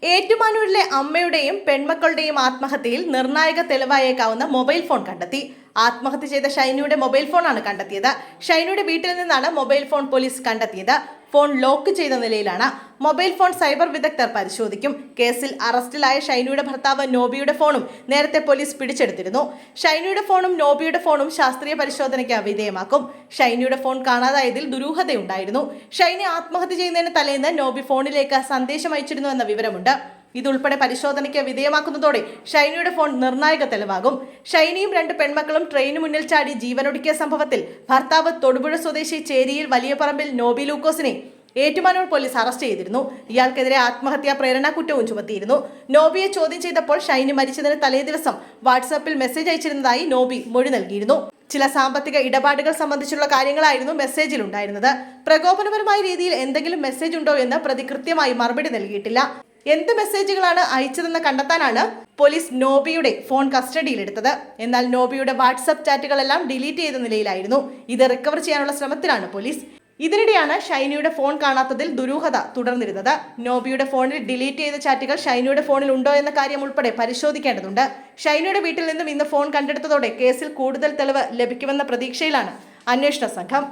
ഏറ്റുമാനൂരിലെ അമ്മയുടെയും പെൺമക്കളുടെയും ആത്മഹത്യയിൽ നിർണായക തെളിവായേക്കാവുന്ന mobile phone കണ്ടെത്തി. ആത്മഹത്യ ചെയ്ത ഷൈനിയുടെ മൊബൈൽ ഫോണാണ് കണ്ടെത്തിയത്. ഷൈനിയുടെ വീട്ടിൽ നിന്നാണ് മൊബൈൽ ഫോൺ പോലീസ് കണ്ടെത്തിയത്. ഫോൺ ലോക്ക് ചെയ്ത നിലയിലാണ്. മൊബൈൽ ഫോൺ സൈബർ വിദഗ്ധർ പരിശോധിക്കും. കേസിൽ അറസ്റ്റിലായ ഷൈനിയുടെ ഭർത്താവ് നോബിയുടെ ഫോണും നേരത്തെ പോലീസ് പിടിച്ചെടുത്തിരുന്നു. ഷൈനിയുടെ ഫോണും നോബിയുടെ ഫോണും ശാസ്ത്രീയ പരിശോധനയ്ക്ക് വിധേയമാക്കും. ഷൈനിയുടെ ഫോൺ കാണാതായതിൽ ദുരൂഹതയുണ്ടായിരുന്നു. ഷൈനി ആത്മഹത്യ ചെയ്യുന്നതിന് തലേന്ന് നോബി ഫോണിലേക്ക് സന്ദേശം അയച്ചിരുന്നു എന്ന വിവരമുണ്ട്. ഇതുൾപ്പെടെ പരിശോധനയ്ക്ക് വിധേയമാക്കുന്നതോടെ ഷൈനിയുടെ ഫോൺ നിർണായക തെളിവാകും. ഷൈനിയും 2 പെൺമക്കളും ട്രെയിന് മുന്നിൽ ചാടി ജീവനൊടുക്കിയ സംഭവത്തിൽ ഭർത്താവ് തൊടുപുഴ സ്വദേശി ചേരിയിൽ വലിയ പറമ്പിൽ നോബി ലൂക്കോസിനെ ഏറ്റുമാനൂർ പോലീസ് അറസ്റ്റ് ചെയ്തിരുന്നു. ഇയാൾക്കെതിരെ ആത്മഹത്യാ പ്രേരണ കുറ്റവും ചുമത്തിയിരുന്നു. നോബിയെ ചോദ്യം ചെയ്തപ്പോൾ ഷൈനി മരിച്ചതിന് തലേ ദിവസം വാട്സാപ്പിൽ മെസ്സേജ് അയച്ചിരുന്നതായി നോബി മൊഴി നൽകിയിരുന്നു. ചില സാമ്പത്തിക ഇടപാടുകൾ സംബന്ധിച്ചുള്ള കാര്യങ്ങളായിരുന്നു മെസ്സേജിൽ ഉണ്ടായിരുന്നത്. പ്രകോപനപരമായ രീതിയിൽ എന്തെങ്കിലും മെസ്സേജ് ഉണ്ടോ എന്ന് പ്രതി കൃത്യമായി മറുപടി നൽകിയിട്ടില്ല. എന്ത് മെസ്സേജുകളാണ് അയച്ചതെന്ന് കണ്ടെത്താനാണ് പോലീസ് നോബിയുടെ ഫോൺ കസ്റ്റഡിയിലെടുത്തത്. എന്നാൽ നോബിയുടെ വാട്സപ്പ് ചാറ്റുകളെല്ലാം ഡിലീറ്റ് ചെയ്ത നിലയിലായിരുന്നു. ഇത് റിക്കവർ ചെയ്യാനുള്ള ശ്രമത്തിലാണ് പോലീസ്. ഇതിനിടെയാണ് ഷൈനിയുടെ ഫോൺ കാണാത്തതിൽ ദുരൂഹത തുടർന്നിരുന്നത്. നോബിയുടെ ഫോണിൽ ഡിലീറ്റ് ചെയ്ത ചാറ്റുകൾ ഷൈനിയുടെ ഫോണിൽ ഉണ്ടോ എന്ന കാര്യം ഉൾപ്പെടെ പരിശോധിക്കേണ്ടതുണ്ട്. ഷൈനിയുടെ വീട്ടിൽ നിന്നും ഇന്ന് ഫോൺ കണ്ടെടുത്തതോടെ കേസിൽ കൂടുതൽ തെളിവ് ലഭിക്കുമെന്ന പ്രതീക്ഷയിലാണ് അന്വേഷണ സംഘം.